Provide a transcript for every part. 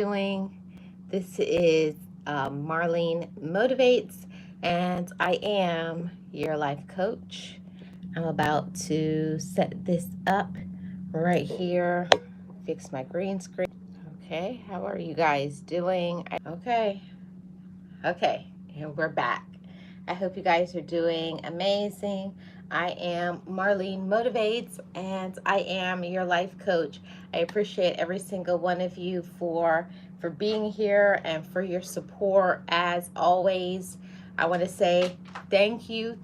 Doing. This is Marlene Motivates, and I am your life coach. I'm about to set this up right here, fix my green screen. Okay, how are you guys doing? Okay, and we're back. I hope you guys are doing amazing. I am Marlene Motivates, and I am your life coach. I appreciate every single one of you for being here and for your support as always. I want to say thank you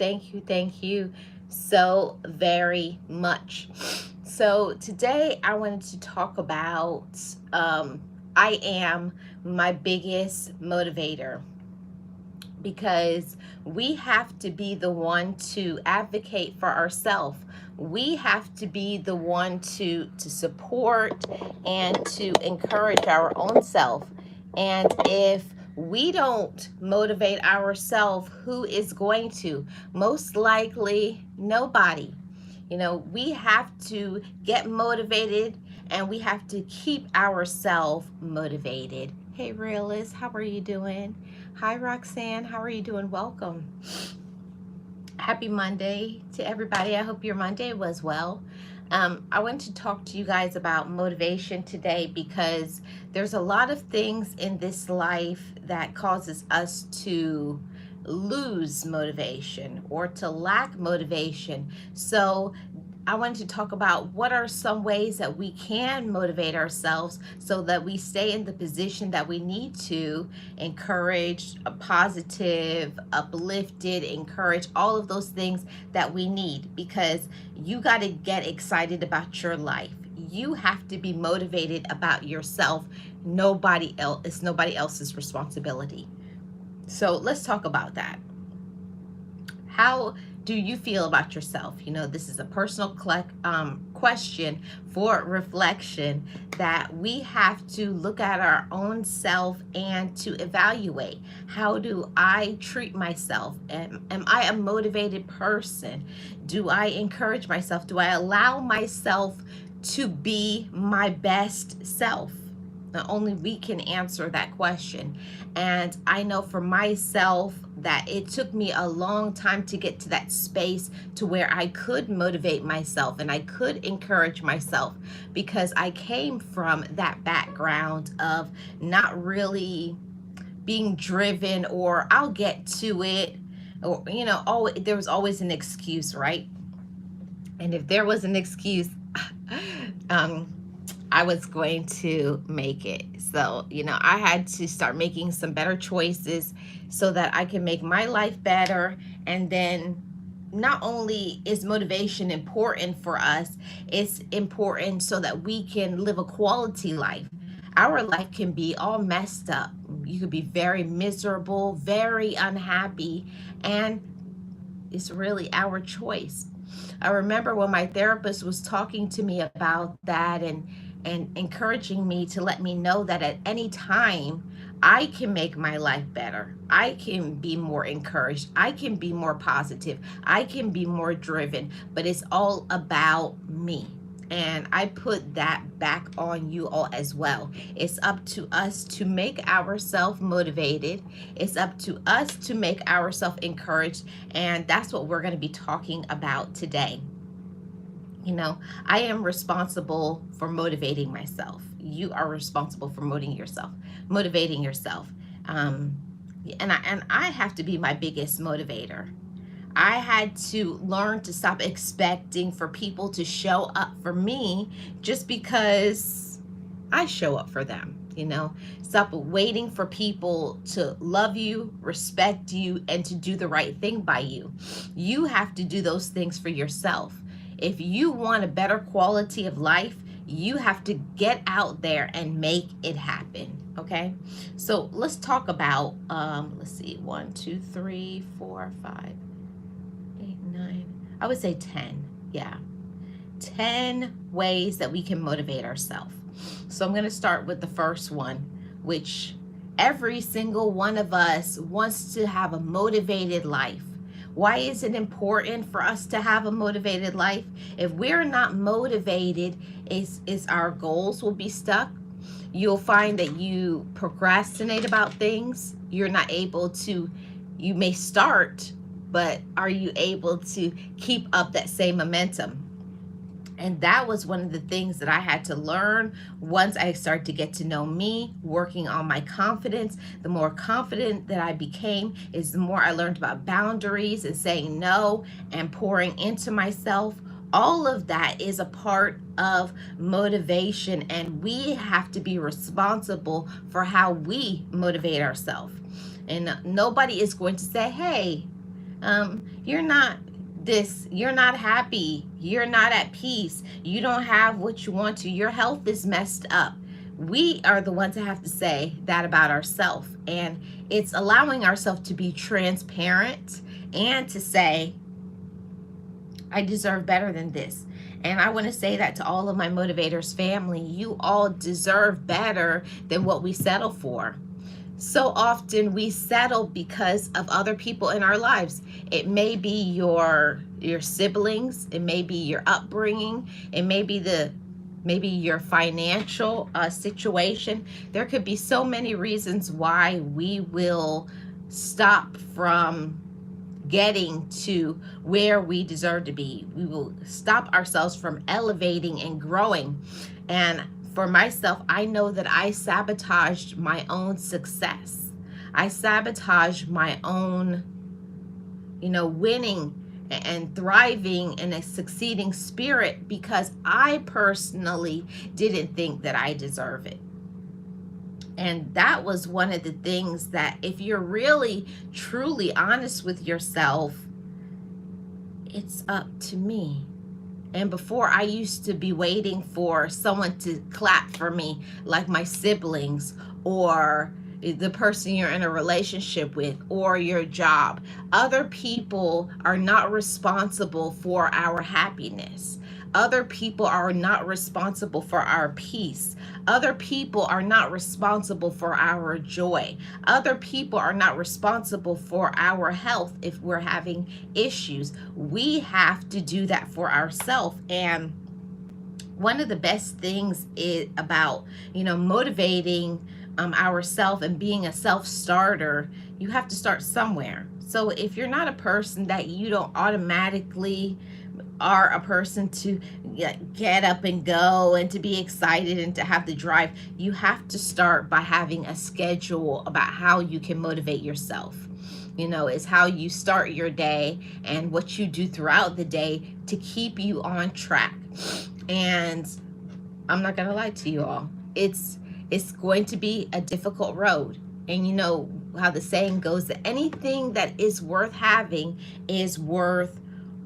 so very much. So today I wanted to talk about I am my biggest motivator, because we have to be the one to advocate for ourselves. We have to be the one to support and to encourage our own self. And if we don't motivate ourselves, who is going to? Most likely nobody. We have to get motivated, and we have to keep ourselves motivated. Hey, Realist, how are you doing? Hi, Roxanne, how are you doing? Welcome. Happy Monday to everybody. I hope your Monday was well. I want to talk to you guys about motivation today, because there's a lot of things in this life that causes us to lose motivation or to lack motivation. So I wanted to talk about what are some ways that we can motivate ourselves so that we stay in the position that we need to, encourage, a positive, uplifted, encourage, all of those things that we need, because you got to get excited about your life. You have to be motivated about yourself. Nobody else, it's nobody else's responsibility. So let's talk about that. How do you feel about yourself? This is a personal question for reflection, that we have to look at our own self and to evaluate, how do I treat myself? Am I a motivated person? Do I encourage myself? Do I allow myself to be my best self? Only we can answer that question. And I know for myself that it took me a long time to get to that space to where I could motivate myself and I could encourage myself, because I came from that background of not really being driven, or I'll get to it, or there was always an excuse, right? And if there was an excuse, I was going to make it. So, I had to start making some better choices so that I can make my life better. And then not only is motivation important for us, it's important so that we can live a quality life. Our life can be all messed up. You could be very miserable, very unhappy, and it's really our choice. I remember when my therapist was talking to me about that, and encouraging me to let me know that at any time I can make my life better. I can be more encouraged. I can be more positive. I can be more driven, but it's all about me. And I put that back on you all as well. It's up to us to make ourselves motivated. It's up to us to make ourselves encouraged. And that's what we're going to be talking about today. I am responsible for motivating myself. You are responsible for motivating yourself. And I have to be my biggest motivator. I had to learn to stop expecting for people to show up for me just because I show up for them. Stop waiting for people to love you, respect you, and to do the right thing by you. You have to do those things for yourself. If you want a better quality of life, you have to get out there and make it happen. Okay, so let's talk about let's see, 1 2 3 4 5 8 9, I would say 10. Yeah, 10 ways that we can motivate ourselves. So I'm going to start with the first one, which every single one of us wants to have a motivated life. Why is it important for us to have a motivated life? If we're not motivated, is our goals will be stuck. You'll find that you procrastinate about things. You're not able to, you may start, but are you able to keep up that same momentum? And that was one of the things that I had to learn once I started to get to know me, working on my confidence. The more confident that I became is the more I learned about boundaries and saying no and pouring into myself. All of that is a part of motivation, and we have to be responsible for how we motivate ourselves. And nobody is going to say, hey, you're not this, you're not happy, you're not at peace, you don't have what you want to, your health is messed up. We are the ones that have to say that about ourselves. And it's allowing ourselves to be transparent and to say, I deserve better than this. And I want to say that to all of my motivators family, you all deserve better than what we settle for. So often we settle because of other people in our lives. It may be your siblings, it may be your upbringing, it may be maybe your financial situation. There could be so many reasons why we will stop from getting to where we deserve to be. We will stop ourselves from elevating and growing. And for myself, I know that I sabotaged my own success. I sabotaged my own, winning and thriving in a succeeding spirit because I personally didn't think that I deserve it. And that was one of the things that if you're really, truly honest with yourself, it's up to me. And before, I used to be waiting for someone to clap for me, like my siblings or the person you're in a relationship with or your job. Other people are not responsible for our happiness. Other people are not responsible for our peace. Other people are not responsible for our joy. Other people are not responsible for our health if we're having issues. We have to do that for ourselves. And one of the best things is about, motivating ourselves and being a self-starter, you have to start somewhere. So if you're not a person that you don't automatically are a person to get up and go and to be excited and to have the drive, you have to start by having a schedule about how you can motivate yourself. It's how you start your day and what you do throughout the day to keep you on track. And I'm not gonna lie to you all, it's going to be a difficult road. And you know how the saying goes that anything that is worth having is worth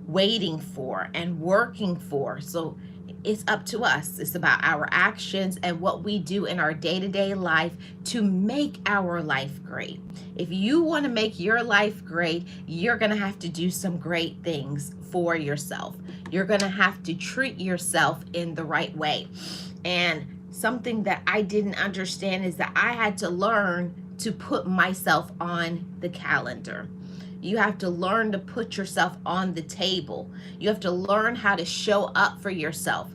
waiting for and working for. So it's up to us. It's about our actions and what we do in our day-to-day life to make our life great. If you want to make your life great, you're going to have to do some great things for yourself. You're going to have to treat yourself in the right way. And something that I didn't understand is that I had to learn to put myself on the calendar. You have to learn to put yourself on the table. You have to learn how to show up for yourself.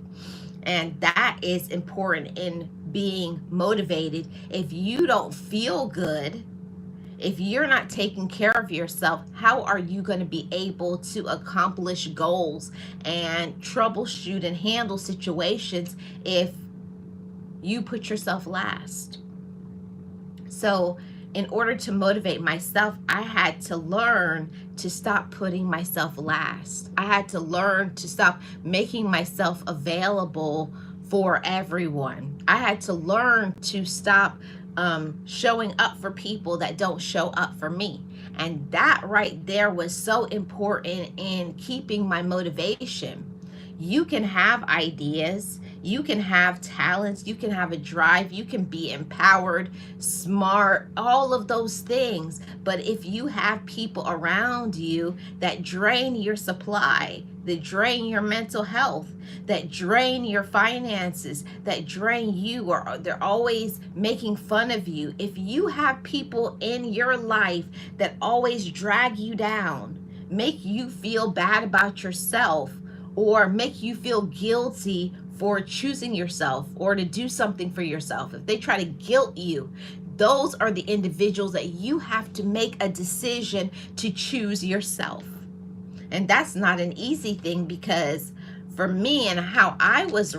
And that is important in being motivated. If you don't feel good, if you're not taking care of yourself, how are you going to be able to accomplish goals and troubleshoot and handle situations if you put yourself last? So in order to motivate myself, I had to learn to stop putting myself last. I had to learn to stop making myself available for everyone. I had to learn to stop showing up for people that don't show up for me. And that right there was so important in keeping my motivation. You can have ideas, you can have talents, you can have a drive, you can be empowered, smart, all of those things. But if you have people around you that drain your supply, that drain your mental health, that drain your finances, that drain you, or they're always making fun of you, if you have people in your life that always drag you down, make you feel bad about yourself, or make you feel guilty for choosing yourself or to do something for yourself, if they try to guilt you, those are the individuals that you have to make a decision to choose yourself. And that's not an easy thing, because for me and how I was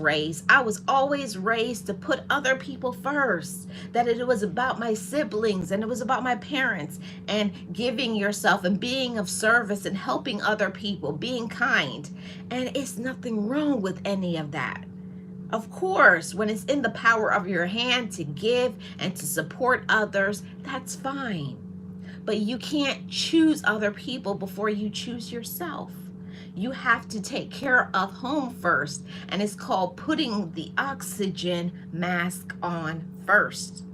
always raised to put other people first. That it was about my siblings and it was about my parents, and giving yourself and being of service and helping other people, being kind. And it's nothing wrong with any of that. Of course, when it's in the power of your hand to give and to support others, that's fine. But you can't choose other people before you choose yourself. You have to take care of home first, and it's called putting the oxygen mask on first.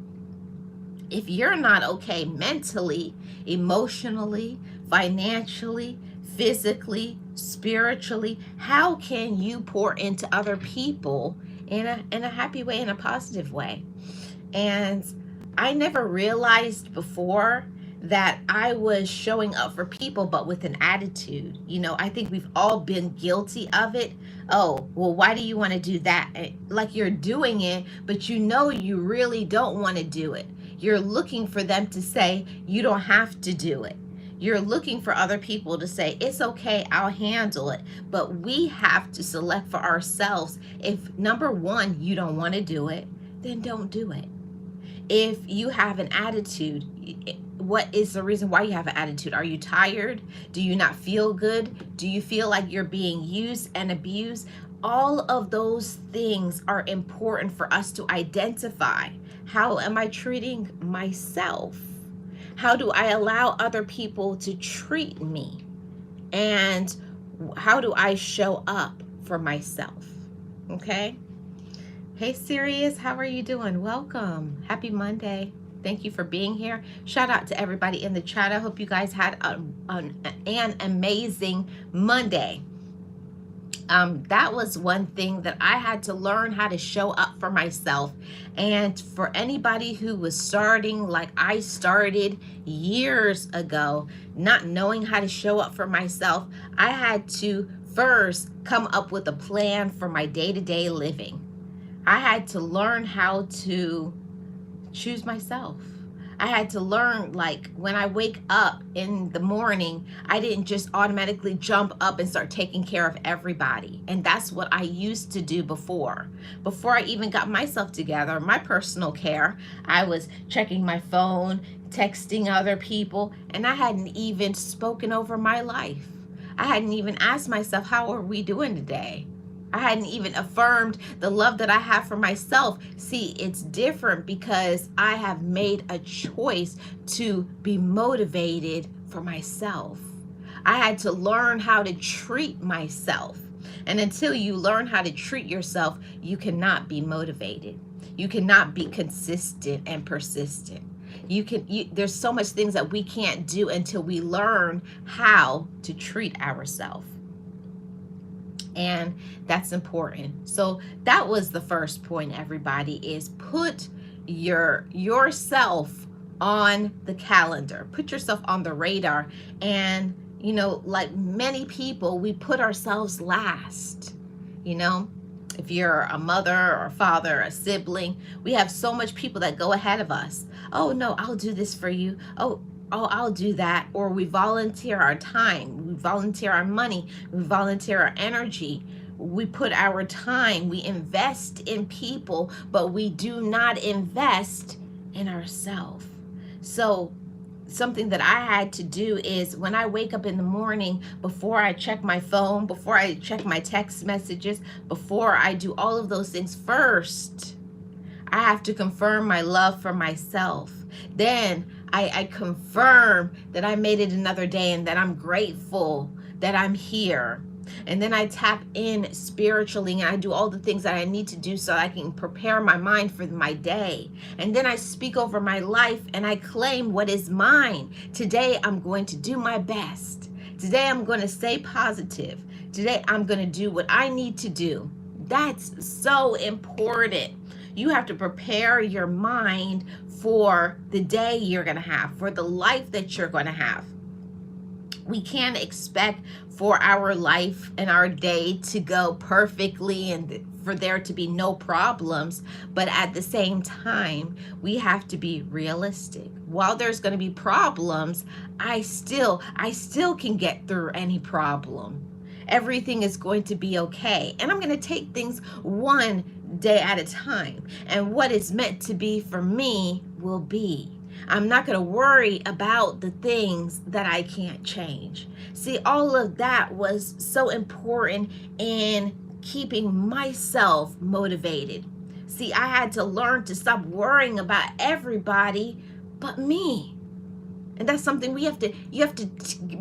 If you're not okay mentally, emotionally, financially, physically, spiritually, how can you pour into other people in a happy way, in a positive way? And I never realized before that I was showing up for people, but with an attitude. I think we've all been guilty of it. Oh, well, why do you want to do that? Like you're doing it, but you really don't want to do it. You're looking for them to say, you don't have to do it. You're looking for other people to say, it's okay, I'll handle it. But we have to select for ourselves. If number one, you don't want to do it, then don't do it. If you have an attitude, what is the reason why you have an attitude? Are you tired? Do you not feel good? Do you feel like you're being used and abused? All of those things are important for us to identify. How am I treating myself? How do I allow other people to treat me? And how do I show up for myself? Okay? Hey Sirius, how are you doing? Welcome. Happy Monday. Thank you for being here. Shout out to everybody in the chat. I hope you guys had an amazing Monday. That was one thing that I had to learn how to show up for myself. And for anybody who was starting like I started years ago, not knowing how to show up for myself, I had to first come up with a plan for my day-to-day living. I had to learn how to choose myself. I had to learn, like, when I wake up in the morning, I didn't just automatically jump up and start taking care of everybody. And that's what I used to do before. Before I even got myself together, my personal care, I was checking my phone, texting other people, and I hadn't even spoken over my life. I hadn't even asked myself, how are we doing today? I hadn't even affirmed the love that I have for myself. See, it's different because I have made a choice to be motivated for myself. I had to learn how to treat myself. And until you learn how to treat yourself, you cannot be motivated. You cannot be consistent and persistent. There's so much things that we can't do until we learn how to treat ourselves. And that's important. So that was the first point, everybody, is put yourself on the calendar, put yourself on the radar. And like many people, we put ourselves last. If you're a mother or a father, a sibling, we have so much people that go ahead of us. Oh no, I'll do this for you. Oh, I'll do that. Or we volunteer our time, we volunteer our money, we volunteer our energy, we put our time, we invest in people, but we do not invest in ourselves. So something that I had to do is, when I wake up in the morning, before I check my phone, before I check my text messages, before I do all of those things, first I have to confirm my love for myself. Then I confirm that I made it another day and that I'm grateful that I'm here. And then I tap in spiritually and I do all the things that I need to do so I can prepare my mind for my day. And then I speak over my life and I claim what is mine. Today I'm going to do my best. Today I'm going to stay positive. Today I'm going to do what I need to do. That's so important. You have to prepare your mind for the day you're going to have, for the life that you're going to have. We can't expect for our life and our day to go perfectly and for there to be no problems, but at the same time, we have to be realistic. While there's going to be problems, I still can get through any problem. Everything is going to be okay. And I'm going to take things one day at a time. And what is meant to be for me will be. I'm not going to worry about the things that I can't change. See, all of that was so important in keeping myself motivated. See, I had to learn to stop worrying about everybody but me. And that's something you have to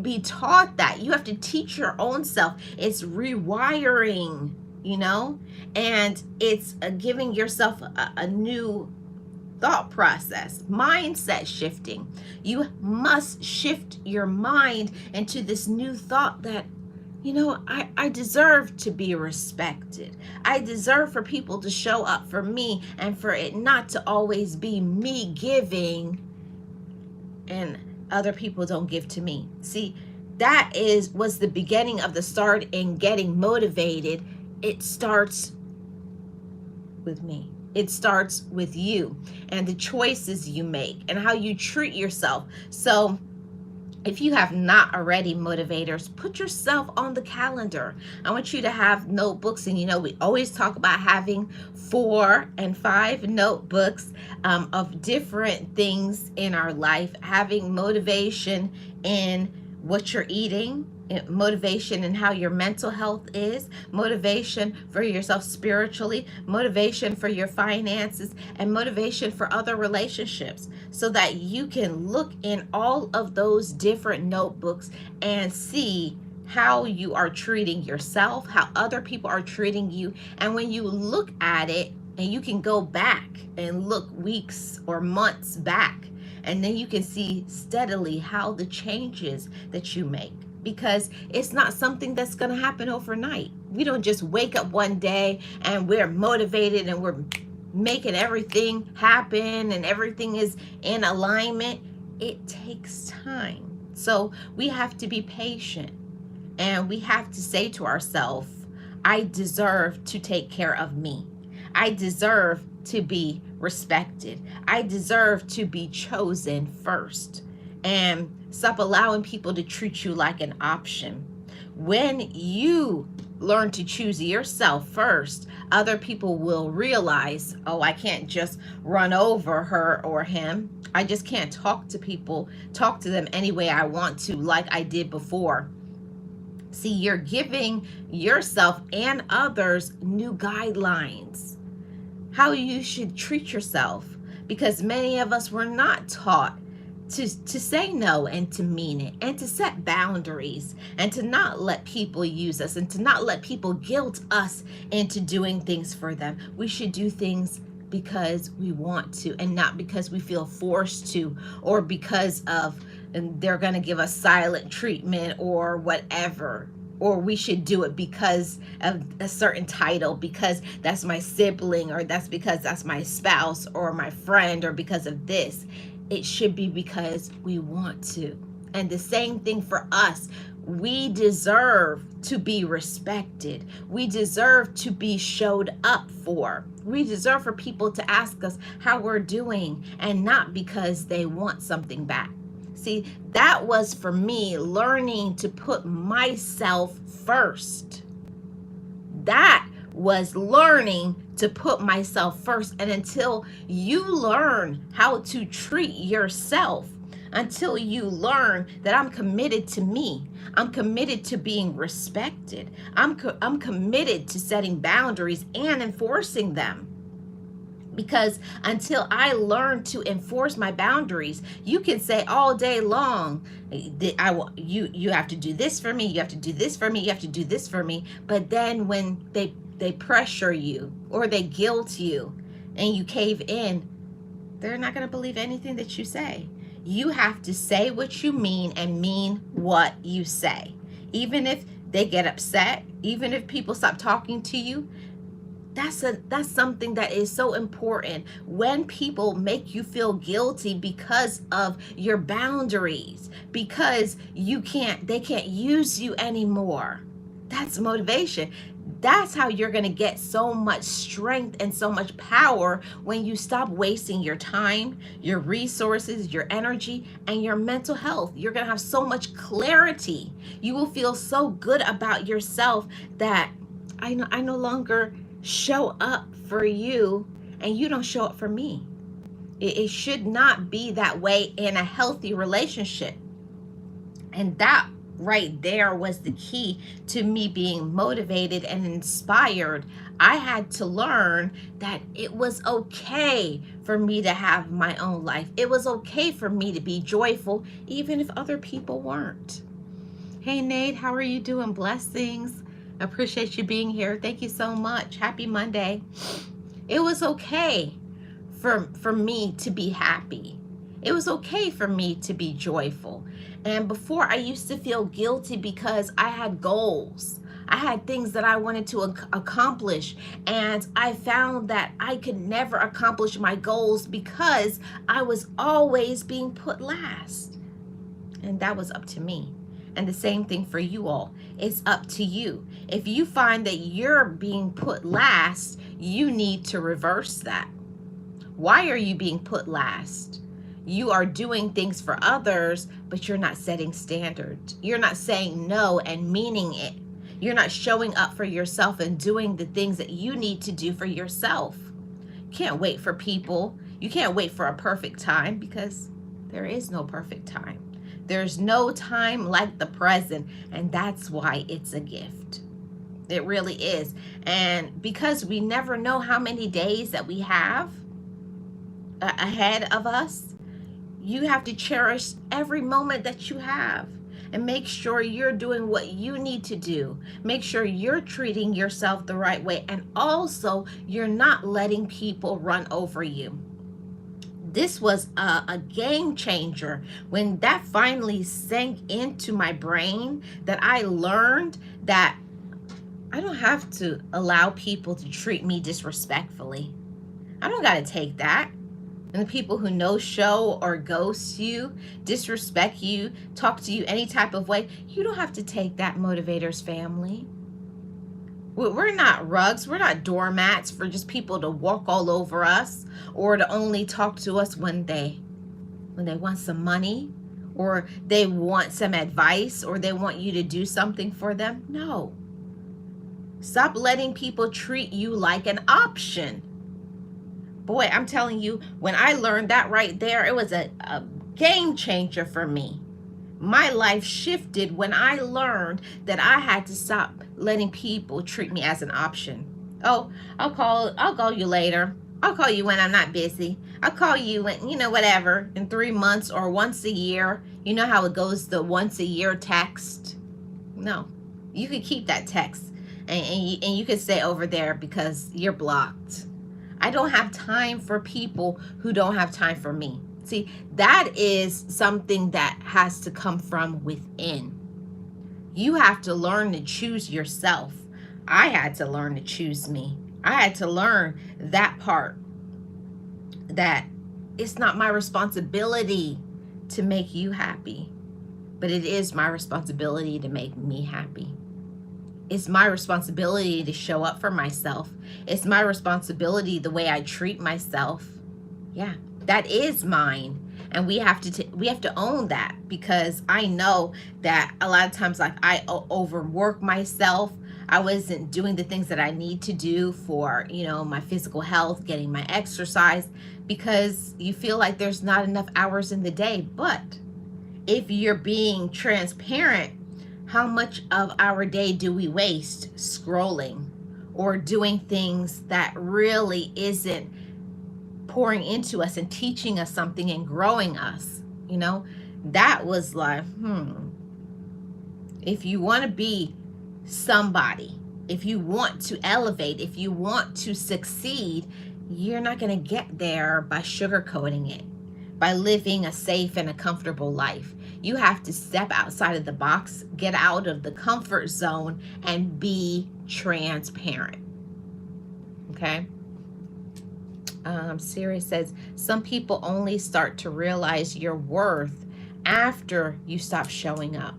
be taught that. You have to teach your own self. It's rewiring, and it's giving yourself a new thought process, mindset shifting. You must shift your mind into this new thought that, I deserve to be respected. I deserve for people to show up for me and for it not to always be me giving and other people don't give to me. See, that was the beginning of the start in getting motivated. It starts with me. It starts with you and the choices you make and how you treat yourself. So if you have not already, motivators, put yourself on the calendar. I want you to have notebooks, and we always talk about having 4 and 5 notebooks of different things in our life, having motivation in what you're eating, motivation in how your mental health is, motivation for yourself spiritually, motivation for your finances, and motivation for other relationships, so that you can look in all of those different notebooks and see how you are treating yourself, how other people are treating you. And when you look at it, and you can go back and look weeks or months back, and then you can see steadily how the changes that you make, because it's not something that's going to happen overnight. We don't just wake up one day and we're motivated and we're making everything happen and everything is in alignment. It takes time. So we have to be patient, and we have to say to ourselves, I deserve to take care of me. I deserve to be respected. I deserve to be chosen first. And stop allowing people to treat you like an option. When you learn to choose yourself first, other people will realize, oh, I can't just run over her or him. I just can't talk to them any way I want to, like I did before. See, you're giving yourself and others new guidelines, how you should treat yourself, because many of us were not taught to say no and to mean it, and to set boundaries, and to not let people use us, and to not let people guilt us into doing things for them. We should do things because we want to, and not because we feel forced to, or because of they're going to give us silent treatment or whatever. Or we should do it because of a certain title, because that's my sibling, or that's because that's my spouse or my friend, or because of this. It should be because we want to. And the same thing for us. We deserve to be respected. We deserve to be showed up for. We deserve for people to ask us how we're doing, and not because they want something back. See, that was for me learning to put myself first. That was learning to put myself first. And until you learn how to treat yourself, until you learn that I'm committed to me, I'm committed to being respected, I'm committed to setting boundaries and enforcing them. Because until I learn to enforce my boundaries, you can say all day long, you have to do this for me, you have to do this for me, you have to do this for me. But then when they pressure you or they guilt you and you cave in, they're not going to believe anything that you say. You have to say what you mean and mean what you say. Even if they get upset, even if people stop talking to you, that's something that is so important. When people make you feel guilty because of your boundaries, because they can't use you anymore, that's motivation. That's how you're going to get so much strength and so much power when you stop wasting your time, your resources, your energy, and your mental health. You're going to have so much clarity. You will feel so good about yourself that I no longer show up for you and you don't show up for me. It should not be that way in a healthy relationship. And that right there was the key to me being motivated and inspired. I had to learn that it was okay for me to have my own life. It was okay for me to be joyful, even if other people weren't. Hey, Nate, how are you doing? Blessings. Appreciate you being here. Thank you so much. Happy Monday. It was okay for me to be happy. It was okay for me to be joyful. And before, I used to feel guilty because I had goals. I had things that I wanted to accomplish. And I found that I could never accomplish my goals because I was always being put last. And that was up to me. And the same thing for you all. It's up to you. If you find that you're being put last, you need to reverse that. Why are you being put last? You are doing things for others, but you're not setting standards. You're not saying no and meaning it. You're not showing up for yourself and doing the things that you need to do for yourself. You can't wait for people. You can't wait for a perfect time because there is no perfect time. There's no time like the present, and that's why it's a gift. It really is. And because we never know how many days that we have ahead of us, you have to cherish every moment that you have and make sure you're doing what you need to do. Make sure you're treating yourself the right way, and also you're not letting people run over you. This was a game changer when that finally sank into my brain, that I learned that I don't have to allow people to treat me disrespectfully. I don't got to take that. And the people who no show or ghost you, disrespect you, talk to you any type of way, you don't have to take that, Motivators family. We're not rugs. We're not doormats for just people to walk all over us, or to only talk to us when they want some money, or they want some advice, or they want you to do something for them. No. Stop letting people treat you like an option. Boy, I'm telling you, when I learned that right there, it was a game changer for me. My life shifted when I learned that I had to stop letting people treat me as an option. Oh, I'll call you later. I'll call you when I'm not busy. I'll call you when, whatever, in 3 months or once a year. You know how it goes, the once a year text? No, you could keep that text and you could stay over there because you're blocked. I don't have time for people who don't have time for me. See, that is something that has to come from within. You have to learn to choose yourself. I had to learn to choose me. I had to learn that part, that it's not my responsibility to make you happy, but it is my responsibility to make me happy. It's my responsibility to show up for myself. It's my responsibility the way I treat myself. Yeah, that is mine. And we have to own that, because I know that a lot of times, like, I overwork myself. I wasn't doing the things that I need to do for, my physical health, getting my exercise, because you feel like there's not enough hours in the day. But if you're being transparent, how much of our day do we waste scrolling or doing things that really isn't pouring into us and teaching us something and growing us? That was like, if you want to be somebody, if you want to elevate, if you want to succeed, you're not going to get there by sugarcoating it, by living a safe and a comfortable life. You have to step outside of the box, get out of the comfort zone, and be transparent. Okay? Siri says, some people only start to realize your worth after you stop showing up.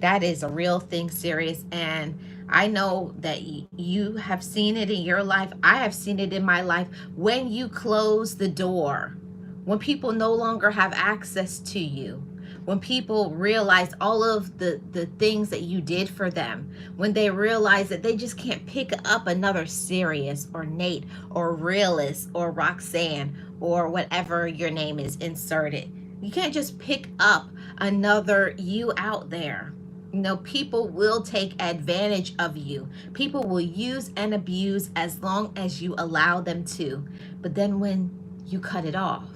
That is a real thing, serious. And I know that you have seen it in your life. I have seen it in my life. When you close the door, when people no longer have access to you, when people realize all of the things that you did for them, when they realize that they just can't pick up another Sirius or Nate or Realist or Roxanne or whatever your name is inserted. You can't just pick up another you out there. You know, people will take advantage of you. People will use and abuse as long as you allow them to. But then when you cut it off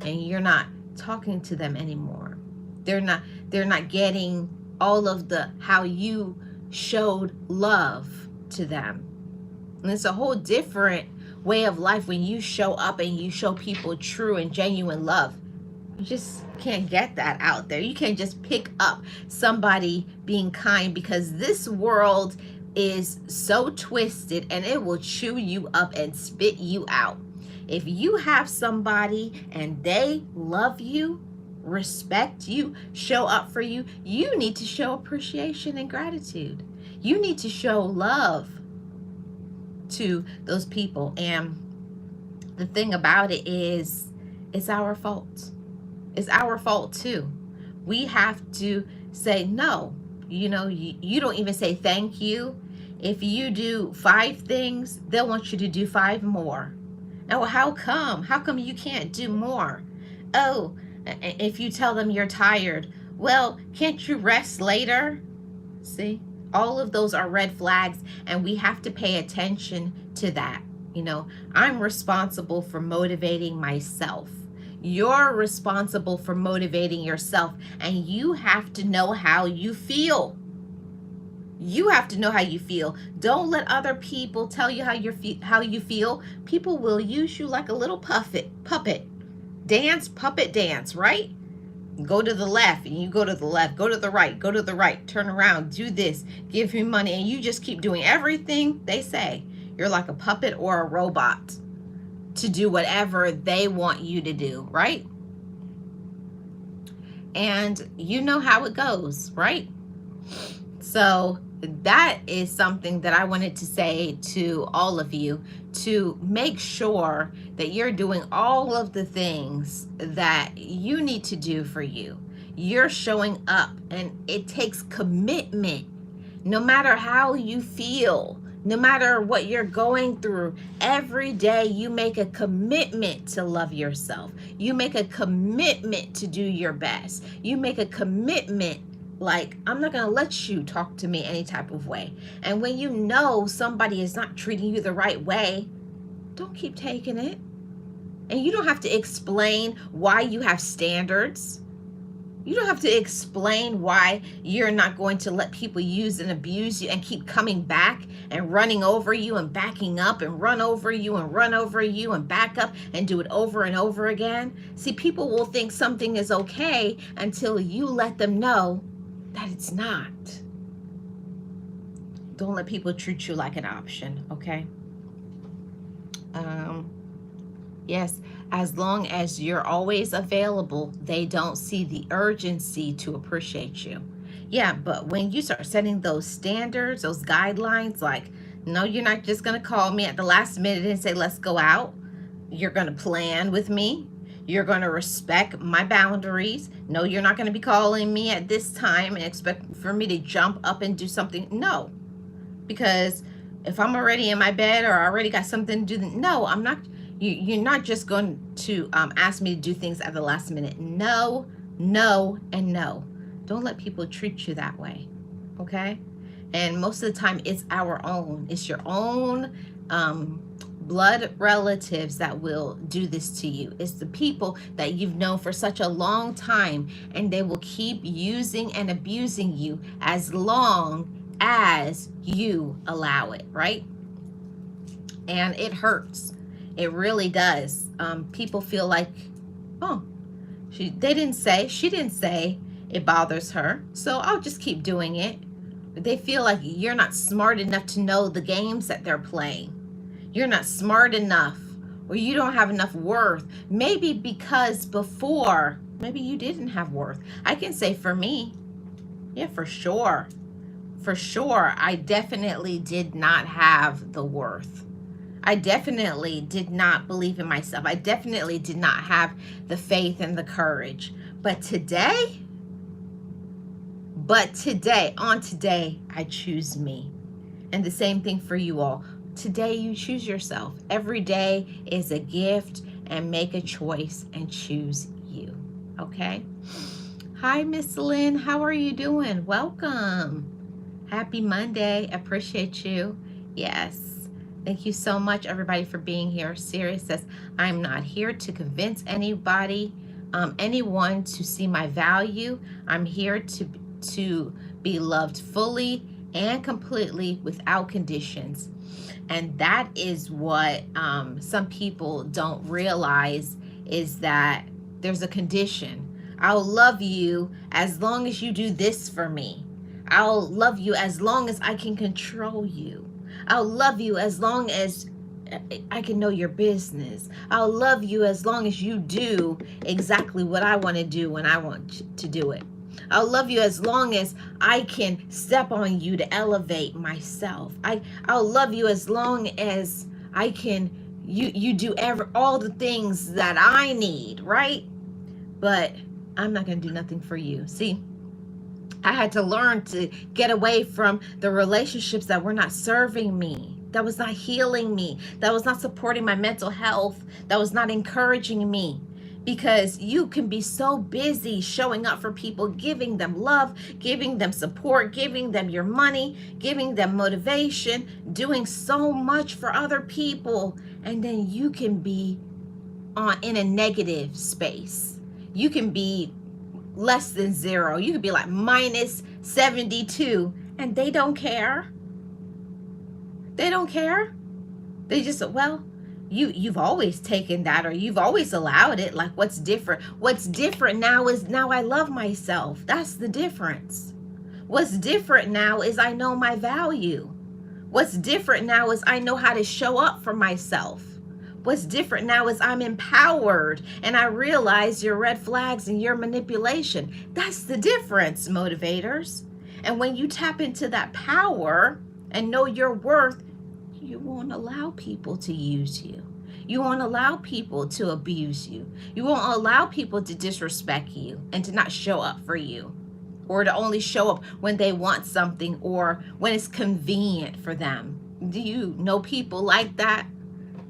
and you're not talking to them anymore, they're not getting all of the how you showed love to them. And it's a whole different way of life when you show up and you show people true and genuine love. You just can't get that out there. You can't just pick up somebody being kind, because this world is so twisted and it will chew you up and spit you out. If you have somebody and they love you, respect you, show up for you, you need to show appreciation and gratitude. You need to show love to those people. And the thing about it is, it's our fault. It's our fault too. We have to say no. You know, you don't even say thank you. If you do 5 things, they'll want you to do 5 more. Now, how come? How come you can't do more? Oh, if you tell them you're tired, well, can't you rest later? See, all of those are red flags, and we have to pay attention to that. You know, I'm responsible for motivating myself. You're responsible for motivating yourself, and you have to know how you feel. You have to know how you feel. Don't let other people tell you how you feel. People will use you like a little puppet. Puppet dance, right? Go to the left and you go to the left, go to the right, turn around, do this, give me money, and you just keep doing everything they say. You're like a puppet or a robot to do whatever they want you to do, right? And you know how it goes, right? So that is something that I wanted to say to all of you, to make sure that you're doing all of the things that you need to do for you. You're showing up, and it takes commitment. No matter how you feel, no matter what you're going through, every day you make a commitment to love yourself. You make a commitment to do your best. You make a commitment, like, I'm not going to let you talk to me any type of way. And when you know somebody is not treating you the right way, don't keep taking it. And you don't have to explain why you have standards. You don't have to explain why you're not going to let people use and abuse you and keep coming back and running over you and backing up and run over you and run over you and back up and do it over and over again. See, people will think something is okay until you let them know that it's not. Don't let people treat you like an option, okay? Yes, as long as you're always available, they don't see the urgency to appreciate you. Yeah, but when you start setting those standards, those guidelines, like, no, you're not just going to call me at the last minute and say, let's go out. You're going to plan with me. You're going to respect my boundaries. No, you're not going to be calling me at this time and expect for me to jump up and do something. No, because if I'm already in my bed or I already got something to do, no, I'm not. You're not just going to ask me to do things at the last minute. No, no, and no. Don't let people treat you that way, okay? And most of the time, it's our own. It's your own blood relatives that will do this to you. It's the people that you've known for such a long time, and they will keep using and abusing you as long as you allow it, right? And it hurts. It really does. People feel like, oh, she didn't say it bothers her, so I'll just keep doing it. They feel like you're not smart enough to know the games that they're playing. You're not smart enough, or you don't have enough worth. Maybe because before, maybe you didn't have worth. I can say for me, Yeah, for sure. For sure. I definitely did not have the worth. I definitely did not believe in myself. I definitely did not have the faith and the courage. But today, on today, I choose me. And the same thing for you all. Today, you choose yourself. Every day is a gift, and make a choice and choose you. Okay? Hi, Miss Lynn. How are you doing? Welcome. Happy Monday. Appreciate you. Yes. Thank you so much, everybody, for being here. Sirius says, I'm not here to convince anybody, anyone to see my value. I'm here to be loved fully and completely without conditions. And that is what some people don't realize, is that there's a condition. I'll love you as long as you do this for me. I'll love you as long as I can control you. I'll love you as long as I can know your business. I'll love you as long as you do exactly what I want to do when I want to do it. I'll love you as long as I can step on you to elevate myself. I'll love you as long as I can you do all the things that I need, right? But I'm not going to do nothing for you. See, I had to learn to get away from the relationships that were not serving me, that was not healing me, that was not supporting my mental health, that was not encouraging me. Because you can be so busy showing up for people, giving them love, giving them support, giving them your money, giving them motivation, doing so much for other people, and then you can be in a negative space. You can be less than zero. You could be like minus 72, and they don't care. They don't care. They just, well, you've always taken that, or you've always allowed it. Like, what's different? What's different now is now I love myself. That's the difference. What's different now is I know my value. What's different now is I know how to show up for myself. What's different now is I'm empowered, and I realize your red flags and your manipulation. That's the difference, motivators. And when you tap into that power and know your worth, you won't allow people to use you. You won't allow people to abuse you. You won't allow people to disrespect you and to not show up for you, or to only show up when they want something or when it's convenient for them. Do you know people like that?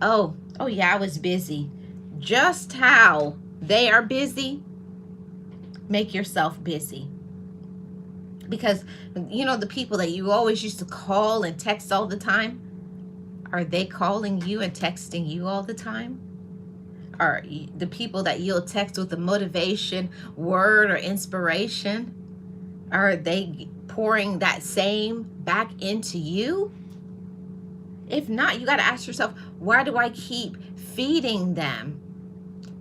Oh yeah, I was busy. Just how they are busy, make yourself busy. Because, you know, the people that you always used to call and text all the time, are they calling you and texting you all the time? Are the people that you'll text with a motivation word or inspiration, are they pouring that same back into you? If not, you got to ask yourself, why do I keep feeding them?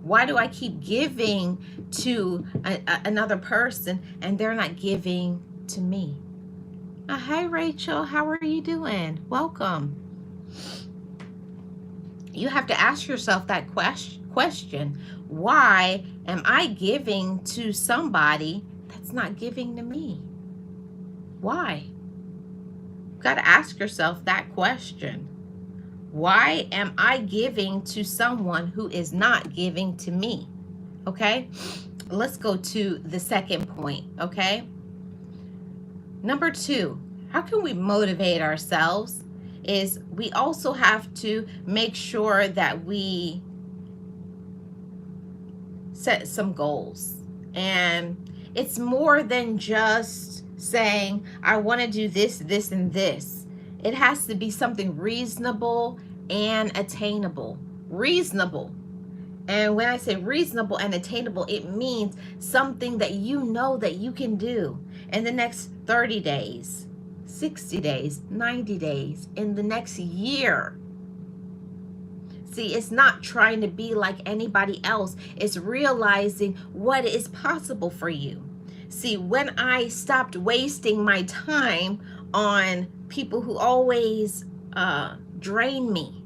Why do I keep giving to another person and they're not giving to me? Hi, Rachel. How are you doing? Welcome. You have to ask yourself that question. Why am I giving to somebody that's not giving to me? Why? You've got to ask yourself that question. Why am I giving to someone who is not giving to me? Okay, let's go to the second point. Okay, number 2, how can we motivate ourselves? Is we also have to make sure that we set some goals. And it's more than just saying, I want to do this, this, and this. It has to be something reasonable and attainable. Reasonable. And when I say reasonable and attainable, it means something that you know that you can do in the next 30 days, 60 days, 90 days, in the next year. See, it's not trying to be like anybody else. It's realizing what is possible for you. See, when I stopped wasting my time on people who always drain me,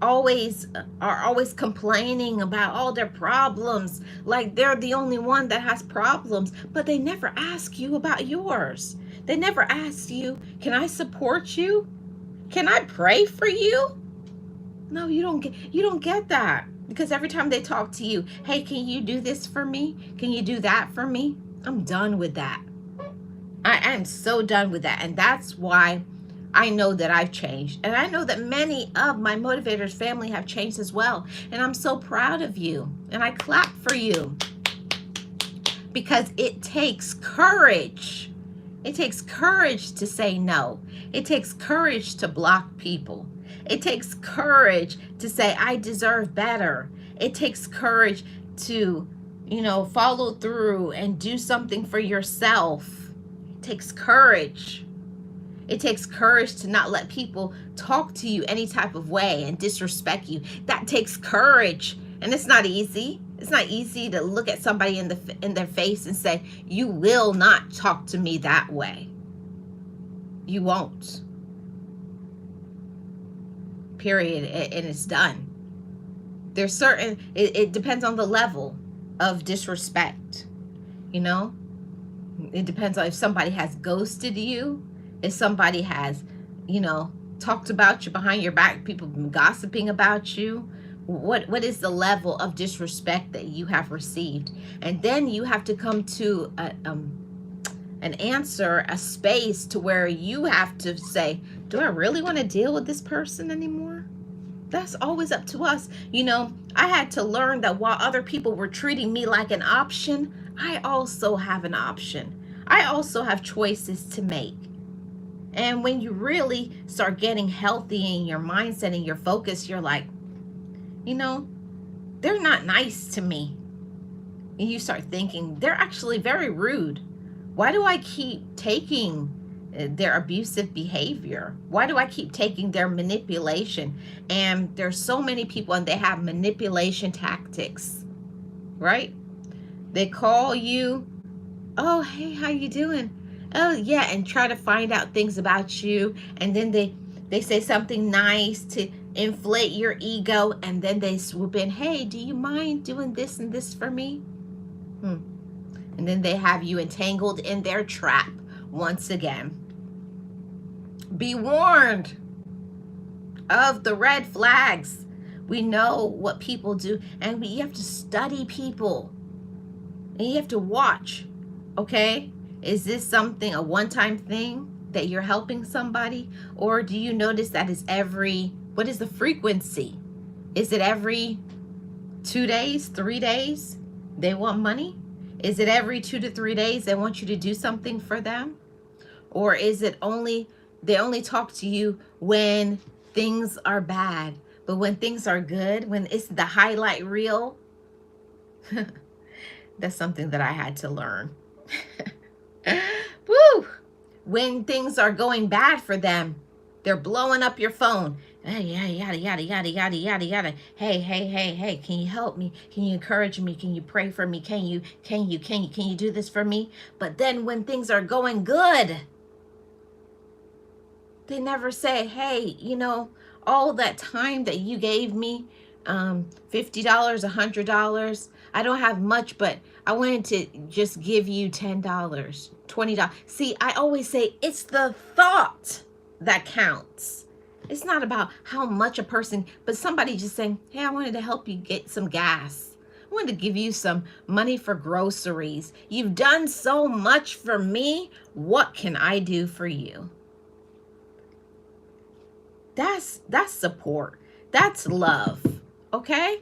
always are always complaining about all their problems, like they're the only one that has problems, but they never ask you about yours. They never ask you, can I support you? Can I pray for you? No, you don't get that, because every time they talk to you, hey, can you do this for me? Can you do that for me? I'm done with that. I am so done with that. And that's why I know that I've changed. And I know that many of my motivators family have changed as well. And I'm so proud of you. And I clap for you. Because it takes courage. It takes courage to say no. It takes courage to block people. It takes courage to say, I deserve better. It takes courage to, follow through and do something for yourself. It takes courage. It takes courage to not let people talk to you any type of way and disrespect you. That takes courage. And it's not easy. It's not easy to look at somebody in their face and say, you will not talk to me that way. You won't. Period. And it's done. There's certain, it depends on the level of disrespect. It depends on if somebody has ghosted you, if somebody has, talked about you behind your back, people been gossiping about you. What is the level of disrespect that you have received? And then you have to come to an answer, a space to where you have to say, do I really want to deal with this person anymore? That's always up to us. I had to learn that while other people were treating me like an option, I also have an option. I also have choices to make. And when you really start getting healthy in your mindset and your focus, you're like, they're not nice to me. And you start thinking, they're actually very rude. Why do I keep taking their abusive behavior? Why do I keep taking their manipulation? And there's so many people and they have manipulation tactics, right? They call you, oh, hey, how you doing? Oh, yeah, and try to find out things about you. And then they say something nice to inflate your ego, and then they swoop in, hey, do you mind doing this and this for me? And then they have you entangled in their trap once again. Be warned of the red flags. We know what people do, and you have to study people. And you have to watch, okay? Is this something, a one-time thing that you're helping somebody? Or do you notice that it's what is the frequency? Is it every 2 days, 3 days they want money? Is it every 2 to 3 days they want you to do something for them? Or is it they only talk to you when things are bad, but when things are good, when it's the highlight reel? That's something that I had to learn. Woo! When things are going bad for them, they're blowing up your phone. Hey, yada, yada, yada, yada, yada, yada. Hey, can you help me? Can you encourage me? Can you pray for me? Can you do this for me? But then when things are going good, they never say, hey, all that time that you gave me, $50, $100, I don't have much, but I wanted to just give you $10, $20. See, I always say it's the thought that counts. It's not about how much a person, but somebody just saying, hey, I wanted to help you get some gas. I wanted to give you some money for groceries. You've done so much for me. What can I do for you? That's support. That's love. Okay?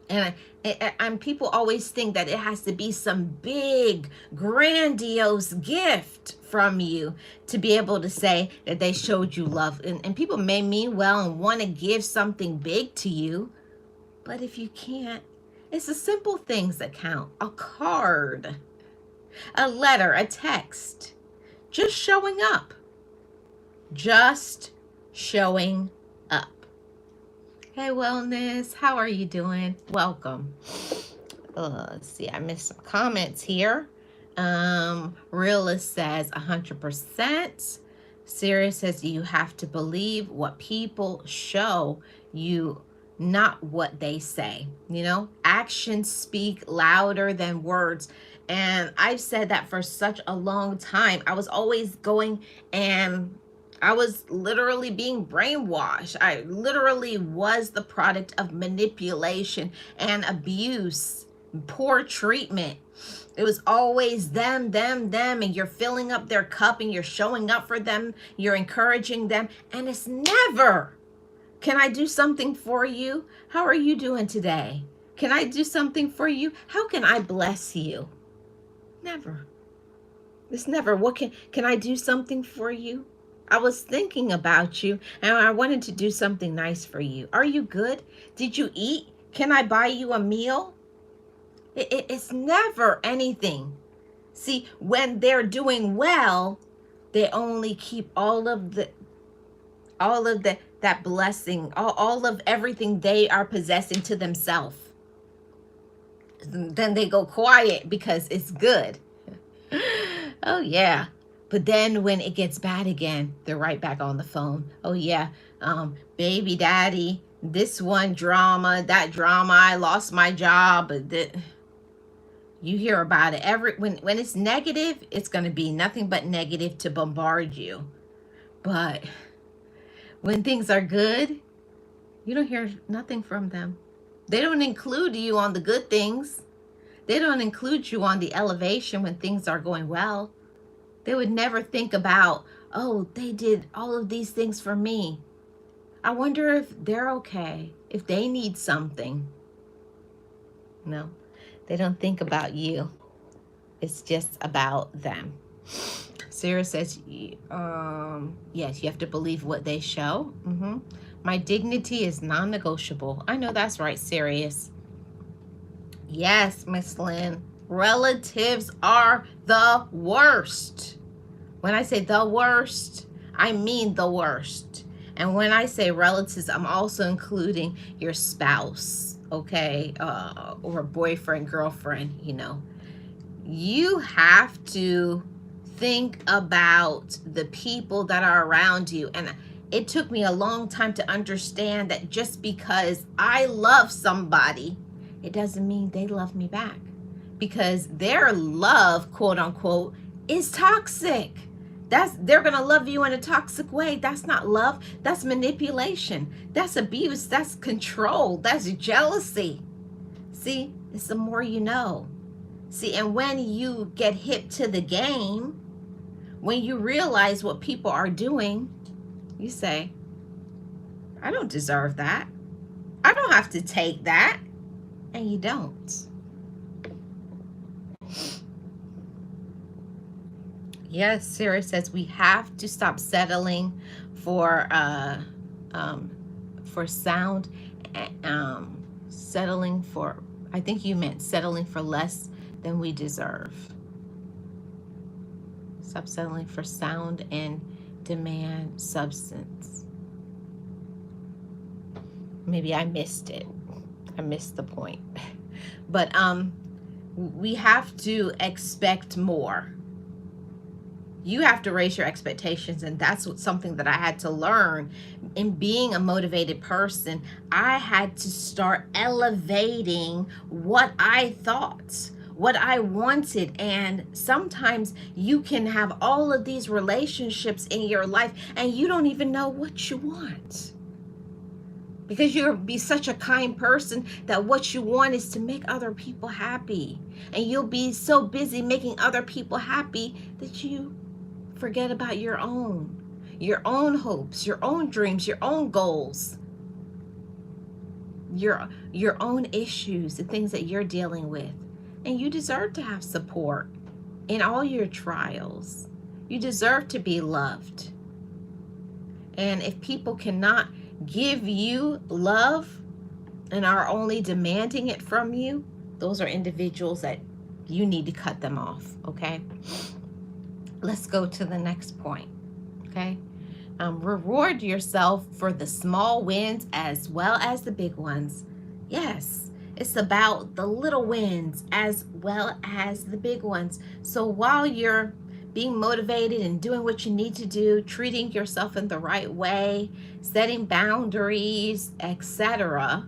And people always think that it has to be some big, grandiose gift from you to be able to say that they showed you love. And people may mean well and want to give something big to you, but if you can't, it's the simple things that count. A card, a letter, a text, just showing up. Just showing up. Hey, Wellness, how are you doing? Welcome. Let's see, I missed some comments here. Realist says 100%. Sirius says you have to believe what people show you, not what they say. You know, actions speak louder than words. And I've said that for such a long time. I was always going and I was literally being brainwashed. I literally was the product of manipulation and abuse, poor treatment. It was always them, and you're filling up their cup and you're showing up for them, you're encouraging them, and it's never, can I do something for you? How are you doing today? Can I do something for you? How can I bless you? Never. It's never, what can I do something for you? I was thinking about you and I wanted to do something nice for you. Are you good? Did you eat? Can I buy you a meal? It's never anything. See, when they're doing well, they only keep all of that blessing, all of everything they are possessing to themselves. Then they go quiet because it's good. Oh yeah. But then when it gets bad again, they're right back on the phone. Oh yeah, baby daddy, this one drama, that drama, I lost my job. You hear about it when it's negative, it's going to be nothing but negative to bombard you. But when things are good, you don't hear nothing from them. They don't include you on the good things. They don't include you on the elevation when things are going well. They would never think about, oh, they did all of these things for me. I wonder if they're okay, if they need something. No. They don't think about you. It's just about them. Sarah says, yes, you have to believe what they show. My dignity is non-negotiable. I know that's right, Sirius. Yes, Miss Lynn. Relatives are the worst. When I say the worst, I mean the worst. And when I say relatives, I'm also including your spouse, okay, or boyfriend, girlfriend, you know. You have to think about the people that are around you. And it took me a long time to understand that just because I love somebody, it doesn't mean they love me back. Because their love, quote unquote, is toxic. They're gonna love you in a toxic way. That's not love. That's manipulation. That's abuse. That's control. That's jealousy. See, it's the more you know. See, and when you get hip to the game, when you realize what people are doing, you say, I don't deserve that. I don't have to take that. And you don't. Yes, Sarah says we have to stop settling for sound, settling for, I think you meant settling for less than we deserve. Stop settling for sound and demand substance. Maybe I missed it. I missed the point. But we have to expect more. You have to raise your expectations, and that's something that I had to learn in being a motivated person. I had to start elevating what I thought, what I wanted. And sometimes you can have all of these relationships in your life and you don't even know what you want, because you'll be such a kind person that what you want is to make other people happy. And you'll be so busy making other people happy that you forget about your own hopes, your own dreams, your own goals, your own issues, the things that you're dealing with. And you deserve to have support in all your trials. You deserve to be loved. And if people cannot give you love and are only demanding it from you, those are individuals that you need to cut them off, okay? Let's go to the next point, okay? Reward yourself for the small wins as well as the big ones. Yes, it's about the little wins as well as the big ones. So while you're being motivated and doing what you need to do, treating yourself in the right way, setting boundaries, etc.,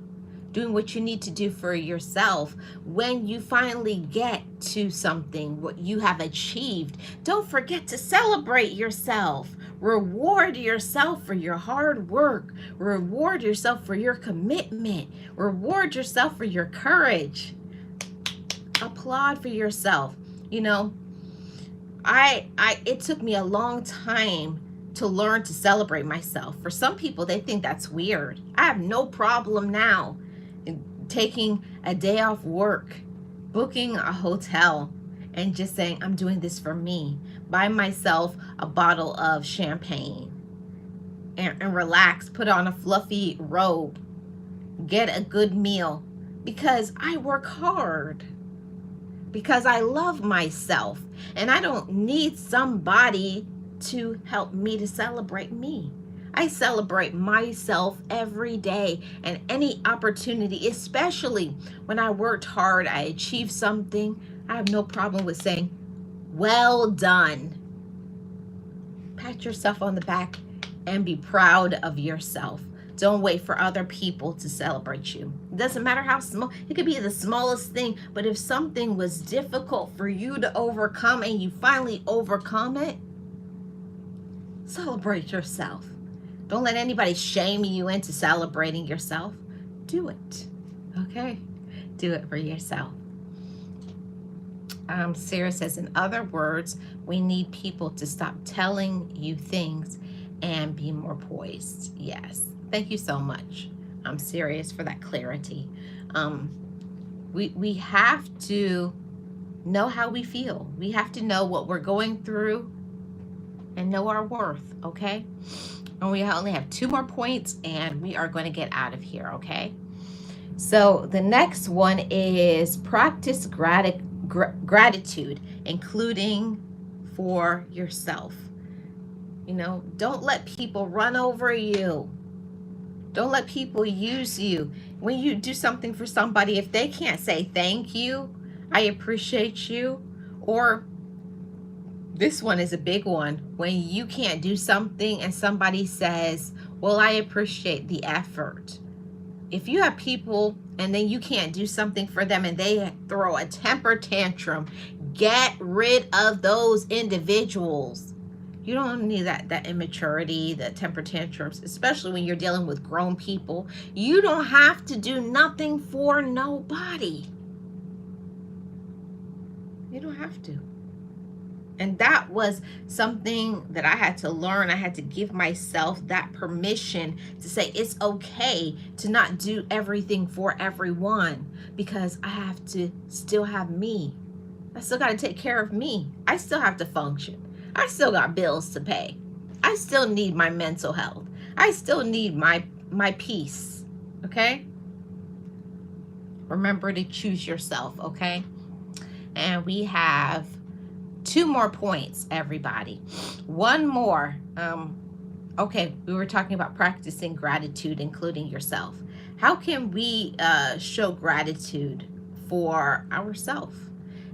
doing what you need to do for yourself. When you finally get to something, what you have achieved, don't forget to celebrate yourself. Reward yourself for your hard work. Reward yourself for your commitment. Reward yourself for your courage. Applaud for yourself. You know, it took me a long time to learn to celebrate myself. For some people, they think that's weird. I have no problem now taking a day off work, booking a hotel, and just saying, I'm doing this for me. Buy myself a bottle of champagne and relax, put on a fluffy robe, get a good meal, because I work hard, because I love myself, and I don't need somebody to help me to celebrate me. I celebrate myself every day, and any opportunity, especially when I worked hard, I achieved something, I have no problem with saying, well done. Pat yourself on the back and be proud of yourself. Don't wait for other people to celebrate you. It doesn't matter how small, it could be the smallest thing, but if something was difficult for you to overcome and you finally overcome it, celebrate yourself. Don't let anybody shame you into celebrating yourself. Do it, okay? Do it for yourself. Sarah says, in other words, we need people to stop telling you things and be more poised. Yes, thank you so much. I'm serious for that clarity. We have to know how we feel. We have to know what we're going through and know our worth, okay? And we only have 2 more points and we are going to get out of here, okay? So the next one is practice gratitude, including for yourself. You know, don't let people run over you. Don't let people use you. When you do something for somebody, if they can't say thank you, I appreciate you, or this one is a big one, when you can't do something and somebody says, well, I appreciate the effort. If you have people and then you can't do something for them and they throw a temper tantrum, get rid of those individuals. You don't need that immaturity, the temper tantrums, especially when you're dealing with grown people. You don't have to do nothing for nobody. You don't have to. And that was something that I had to learn. I had to give myself that permission to say it's okay to not do everything for everyone, because I have to still have me. I still got to take care of me. I still have to function. I still got bills to pay. I still need my mental health. I still need my peace. Okay? Remember to choose yourself, okay? And we have 2 more points, everybody. 1 more. Okay, we were talking about practicing gratitude, including yourself. How can we show gratitude for ourselves?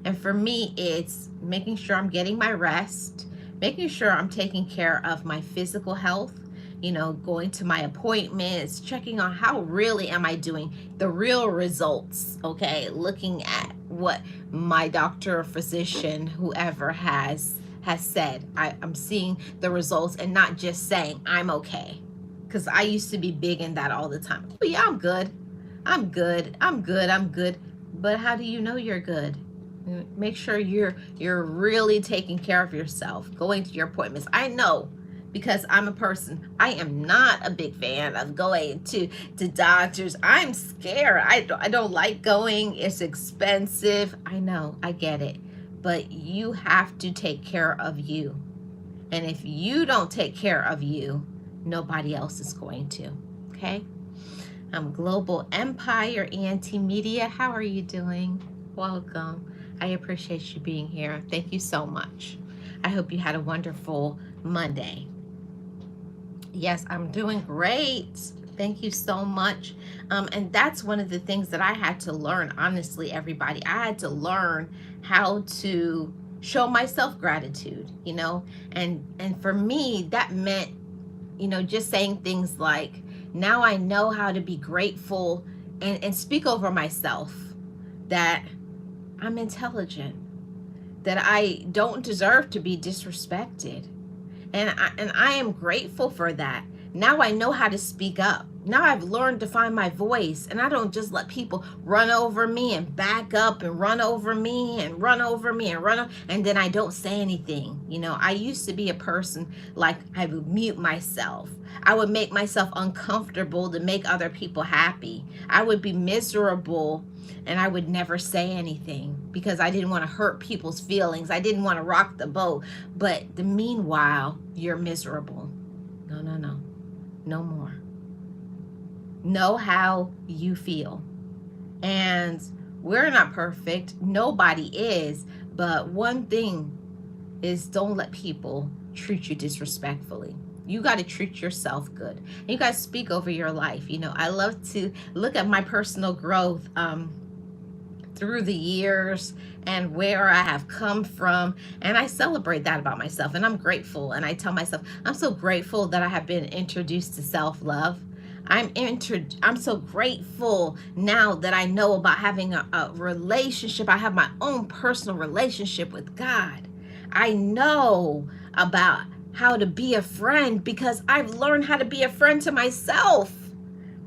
And for me, it's making sure I'm getting my rest, making sure I'm taking care of my physical health, you know, going to my appointments, checking on how really am I doing, the real results, okay? Looking at what my doctor or physician, whoever has said. I'm seeing the results and not just saying I'm okay. Because I used to be big in that all the time. Oh yeah, I'm good. I'm good. I'm good. I'm good. But how do you know you're good? Make sure you're really taking care of yourself, going to your appointments. I know, because I'm a person, I am not a big fan of going to doctors. I'm scared. I don't like going. It's expensive. I know, I get it. But you have to take care of you. And if you don't take care of you, nobody else is going to, okay? I'm Global Empire Anti-Media. How are you doing? Welcome. I appreciate you being here. Thank you so much. I hope you had a wonderful Monday. Yes, I'm doing great. Thank you so much. And that's one of the things that I had to learn, honestly, everybody. I had to learn how to show myself gratitude, you know. And for me, that meant, you know, just saying things like, now I know how to be grateful and speak over myself that I'm intelligent, that I don't deserve to be disrespected. And I am grateful for that. Now I know how to speak up. Now I've learned to find my voice, and I don't just let people run over me and back up and run over me and run over me and and then I don't say anything. You know, I used to be a person like I would mute myself. I would make myself uncomfortable to make other people happy. I would be miserable and I would never say anything because I didn't want to hurt people's feelings. I didn't want to rock the boat. But the meanwhile, you're miserable. No, no, no. No more. Know how you feel. And we're not perfect. Nobody is. But one thing is, don't let people treat you disrespectfully. You got to treat yourself good. And you got to speak over your life. You know, I love to look at my personal growth through the years and where I have come from, and I celebrate that about myself, and I'm grateful. And I tell myself, I'm so grateful that I have been introduced to self-love. I'm so grateful now that I know about having a relationship. I have my own personal relationship with God. I know about how to be a friend because I've learned how to be a friend to myself.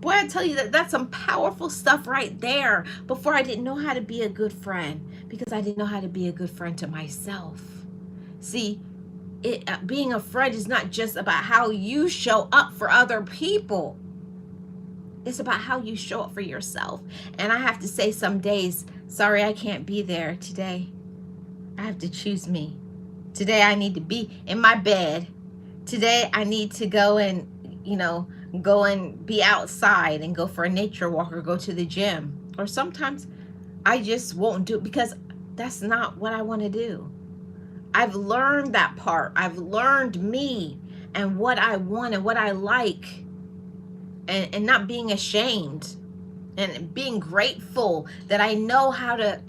Boy, I tell you, that's some powerful stuff right there. Before, I didn't know how to be a good friend because I didn't know how to be a good friend to myself. See, being a friend is not just about how you show up for other people. It's about how you show up for yourself. And I have to say, some days, sorry, I can't be there today. I have to choose me. Today, I need to be in my bed. Today, I need to go and, you know, go and be outside and go for a nature walk or go to the gym. Or sometimes I just won't do it because that's not what I want to do. I've learned that part. I've learned me and what I want and what I like, and not being ashamed and being grateful that I know how to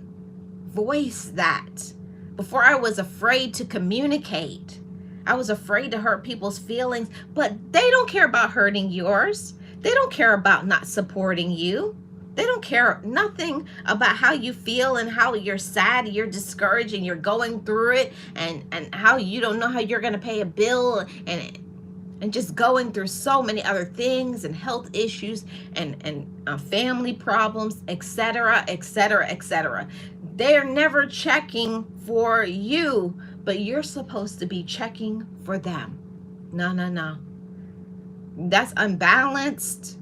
voice that. Before, I was afraid to communicate. I was afraid to hurt people's feelings, but they don't care about hurting yours. They don't care about not supporting you. They don't care nothing about how you feel and how you're sad, you're discouraged, and you're going through it, and how you don't know how you're going to pay a bill, and just going through so many other things and health issues and family problems, etc., etc., etc. They're never checking for you, but you're supposed to be checking for them. No, no, no. That's unbalanced.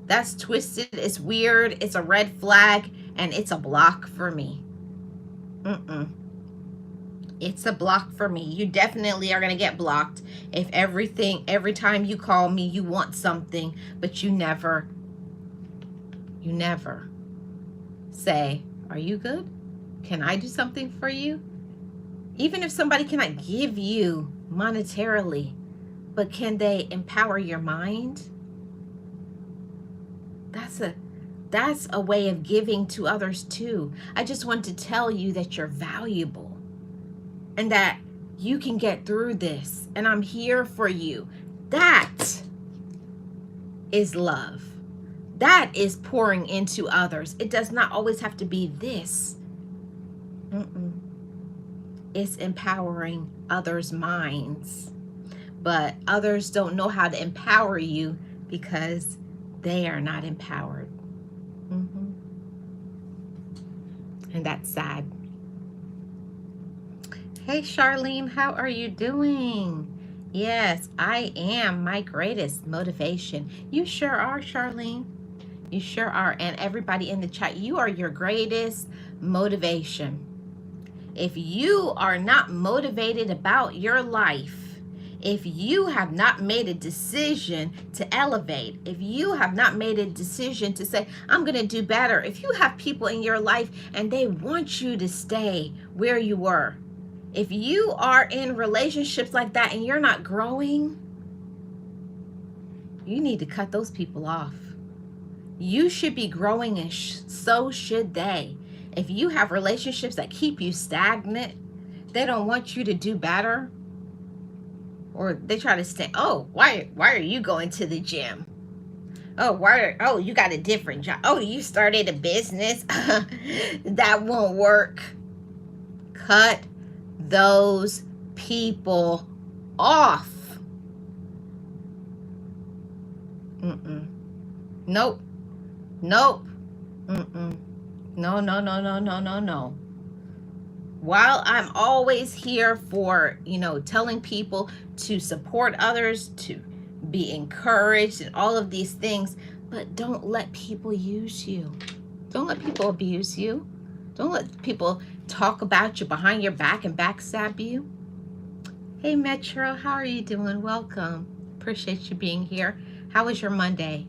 That's twisted. It's weird. It's a red flag, and it's a block for me. It's a block for me. You definitely are going to get blocked if every time you call me, you want something, but you never say, are you good? Can I do something for you? Even if somebody cannot give you monetarily, but can they empower your mind? That's a way of giving to others too. I just want to tell you that you're valuable and that you can get through this, and I'm here for you. That is love. That is pouring into others. It does not always have to be this. It's empowering others' minds. But others don't know how to empower you because they are not empowered. And that's sad. Hey, Charlene, how are you doing? Yes, I am my greatest motivation. You sure are, Charlene. You sure are. And everybody in the chat, you are your greatest motivation. If you are not motivated about your life, if you have not made a decision to elevate, if you have not made a decision to say, I'm going to do better, if you have people in your life and they want you to stay where you were, if you are in relationships like that and you're not growing, you need to cut those people off. You should be growing, and so should they. If you have relationships that keep you stagnant, They don't want you to do better. Or they try to say, oh, why are you going to the gym? Oh, you got a different job. Oh, you started a business. That won't work. Cut those people off. Mm-mm. Nope. Nope. Mm-mm. No, no, no, no, no, no, no. While I'm always here for, telling people to support others, to be encouraged, and all of these things, but don't let people use you. Don't let people abuse you. Don't let people talk about you behind your back and backstab you. Hey, Metro, how are you doing? Welcome. Appreciate you being here. How was your Monday?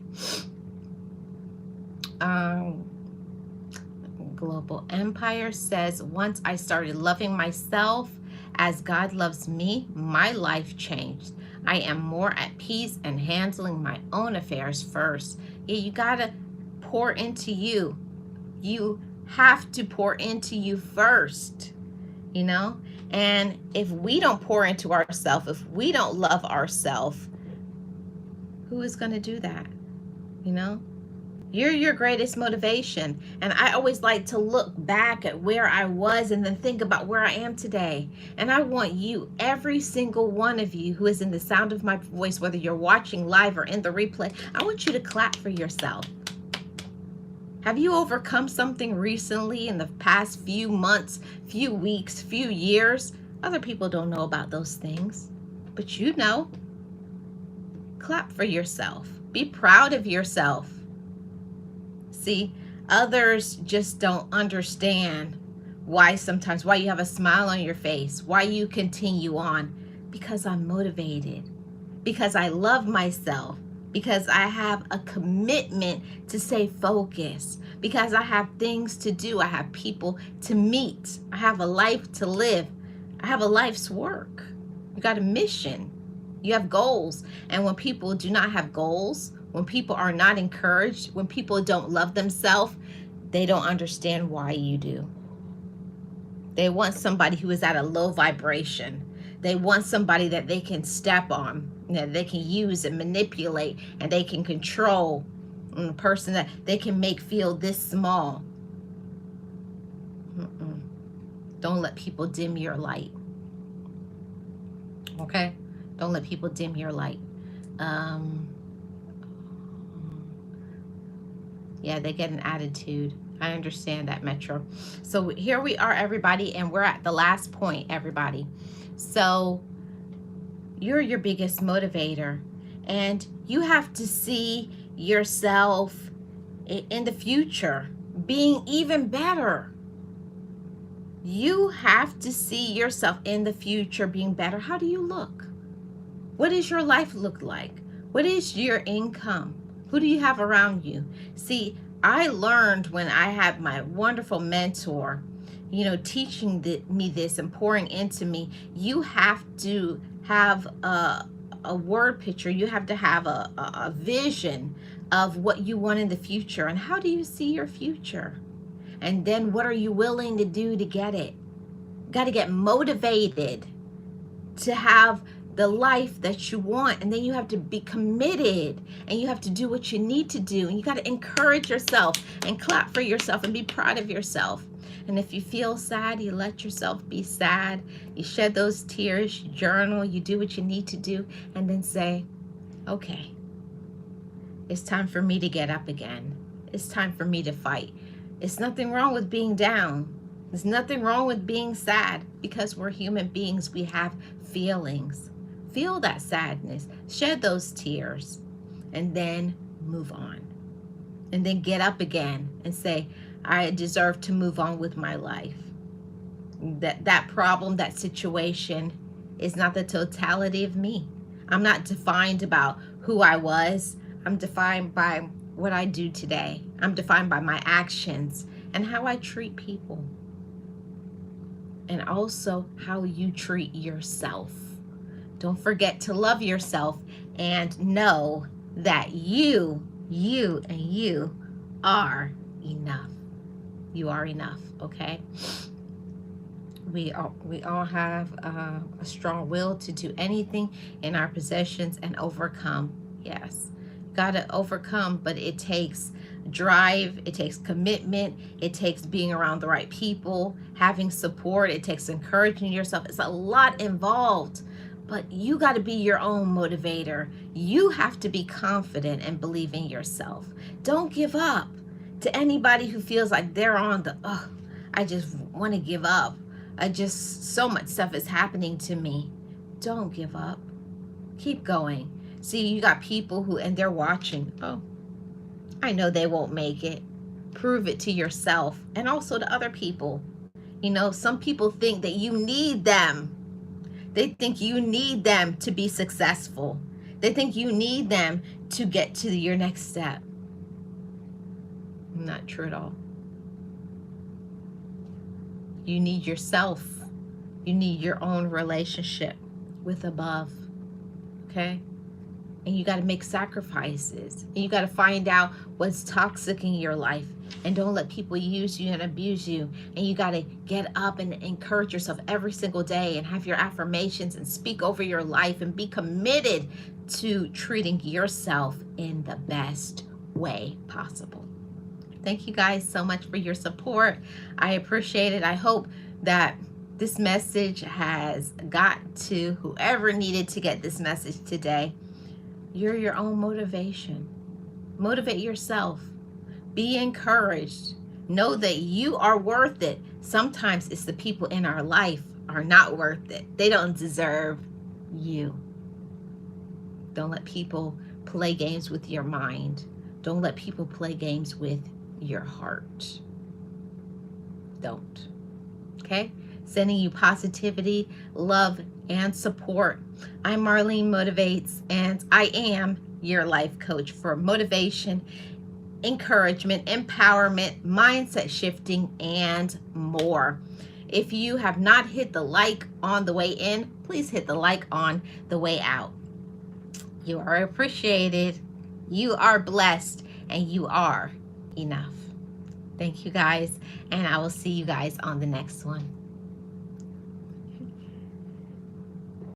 Global Empire says, once I started loving myself as God loves me, my life changed. I am more at peace and handling my own affairs first. Yeah, you gotta pour into you. You have to pour into you first, and if we don't pour into ourselves, if we don't love ourselves, who is going to do that? You're your greatest motivation. And I always like to look back at where I was and then think about where I am today. And I want you, every single one of you who is in the sound of my voice, whether you're watching live or in the replay, I want you to clap for yourself. Have you overcome something recently in the past few months, few weeks, few years? Other people don't know about those things, but you know. Clap for yourself. Be proud of yourself. See, others just don't understand why you have a smile on your face, why you continue on. Because I'm motivated, because I love myself, because I have a commitment to stay focused, because I have things to do, I have people to meet, I have a life to live, I have a life's work. You got a mission, you have goals. And when people do not have goals, when people are not encouraged, when people don't love themselves, they don't understand why you do. They want somebody who is at a low vibration. They want somebody that they can step on, that they can use and manipulate, and they can control. A person that they can make feel this small. Don't let people dim your light. Okay? Don't let people dim your light. Yeah, they get an attitude. I understand that, Metro. So here we are, everybody, and we're at the last point, everybody. So you're your biggest motivator, and you have to see yourself in the future being even better. You have to see yourself in the future being better. How do you look? What does your life look like? What is your income? Who do you have around you? See, I learned when I had my wonderful mentor, teaching me this and pouring into me. You have to have a word picture. You have to have a vision of what you want in the future. And how do you see your future? And then what are you willing to do to get it? You got to get motivated to have the life that you want, and then you have to be committed, and you have to do what you need to do, and you got to encourage yourself and clap for yourself and be proud of yourself. And if you feel sad, you let yourself be sad, you shed those tears, you journal, you do what you need to do, and then say, okay, it's time for me to get up again. It's time for me to fight. It's nothing wrong with being down. There's nothing wrong with being sad, because we're human beings. We have feelings. Feel that sadness, shed those tears, and then move on. And then get up again and say, I deserve to move on with my life. That problem, that situation is not the totality of me. I'm not defined about who I was. I'm defined by what I do today. I'm defined by my actions and how I treat people. And also how you treat yourself. Don't forget to love yourself and know that you are enough. You are enough, okay? We all have a strong will to do anything in our possessions and overcome. Yes, gotta overcome, but it takes drive, it takes commitment, it takes being around the right people, having support, it takes encouraging yourself. It's a lot involved, but you got to be your own motivator. You have to be confident and believe in yourself. Don't give up. To anybody who feels like they're on the I just want to give up, I just, so much stuff is happening to me, don't give up. Keep going. See, you got people who, and they're watching. Oh, I know they won't make it. Prove it to yourself and also to other people. You know, some people think that you need them. They think you need them to be successful. They think you need them to get to your next step. Not true at all. You need yourself. You need your own relationship with above. Okay? And you got to make sacrifices. And you got to find out what's toxic in your life. And don't let people use you and abuse you. And you got to get up and encourage yourself every single day and have your affirmations and speak over your life and be committed to treating yourself in the best way possible. Thank you guys so much for your support. I appreciate it. I hope that this message has got to whoever needed to get this message today. You're your own motivation. Motivate yourself. Be encouraged. Know that you are worth it. Sometimes it's the people in our life are not worth it. They don't deserve you. Don't let people play games with your mind. Don't let people play games with your heart. Don't. Okay? Sending you positivity, love, and support. I'm Marlene Motivates, and I am your life coach for motivation, encouragement, empowerment, mindset shifting, and more. If you have not hit the like on the way in, please hit the like on the way out. You are appreciated, you are blessed, and you are enough. Thank you guys, and I will see you guys on the next one.